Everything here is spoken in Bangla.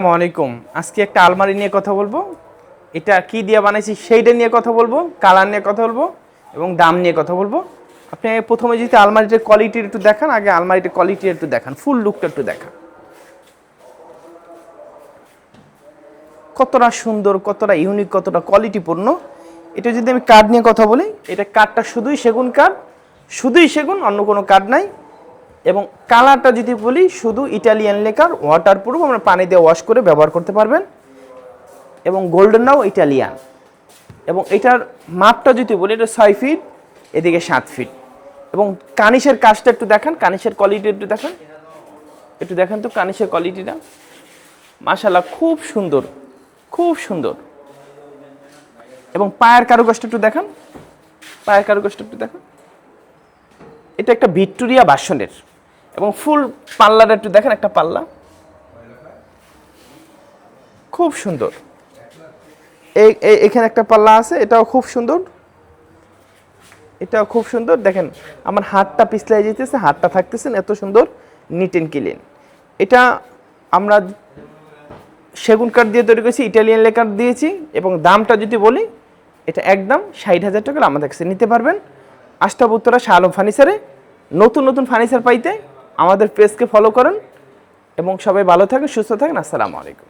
আসসালামু আলাইকুম। আজকে একটা আলমারি নিয়ে কথা বলবো। এটা কি দিয়ে বানাইছি সেইটা নিয়ে কথা বলবো, কালার নিয়ে কথা বলবো এবং দাম নিয়ে কথা বলবো। আপনি প্রথমে যদি আলমারিটার কোয়ালিটির একটু দেখান, আগে আলমারিটার কোয়ালিটি একটু দেখান, ফুল লুকটা একটু দেখান। কতটা সুন্দর, কতটা ইউনিক, কতটা কোয়ালিটিপূর্ণ। এটা যদি আমি কাঠ নিয়ে কথা বলি, এটা কাঠটা শুধুই সেগুন কাঠ, শুধুই সেগুন, অন্য কোনো কাঠ নাই। এবং কালারটা যদি বলি, শুধু ইটালিয়ান লেকার, ওয়াটারপ্রুফ, আমরা পানি দিয়ে ওয়াশ করে ব্যবহার করতে পারবেন। এবং গোল্ডেনটাও ইটালিয়ান। এবং এটার মাপটা যদি বলি, এটা 6 ফিট, এদিকে 7 ফিট। এবং কানিশের কাজটা একটু দেখান, কানিশের কোয়ালিটি একটু দেখান, একটু দেখেন তো কানিশের কোয়ালিটিটা। মাশাআল্লাহ, খুব সুন্দর, খুব সুন্দর। এবং পায়ের কারুকাজটা একটু দেখান, পায়ের কারুকাজটা একটু দেখান। এটা একটা ভিক্টোরিয়া ভার্সনের। এবং ফুল পাল্লাটা একটু দেখেন, একটা পাল্লা খুব সুন্দর। এখানে একটা পাল্লা আছে, এটাও খুব সুন্দর, এটাও খুব সুন্দর। দেখেন আমার হাতটা পিছলাই যেতেছে, হাতটা থাকতেছেন, এত সুন্দর, নিট অ্যান্ড ক্লিন। এটা আমরা সেগুন কাঠ দিয়ে তৈরি করেছি, ইটালিয়ান লেকার দিয়েছি। এবং দামটা যদি বলি, এটা একদম 60,000 টাকা আমাদের কাছে নিতে পারবেন। আশরাফ উত্তরা শাহ আলম ফার্নিচারে। নতুন নতুন ফার্নিচার পাইতে আমাদের পেজকে ফলো করেন। এবং সবাই ভালো থাকেন, সুস্থ থাকেন। আসসালামু আলাইকুম।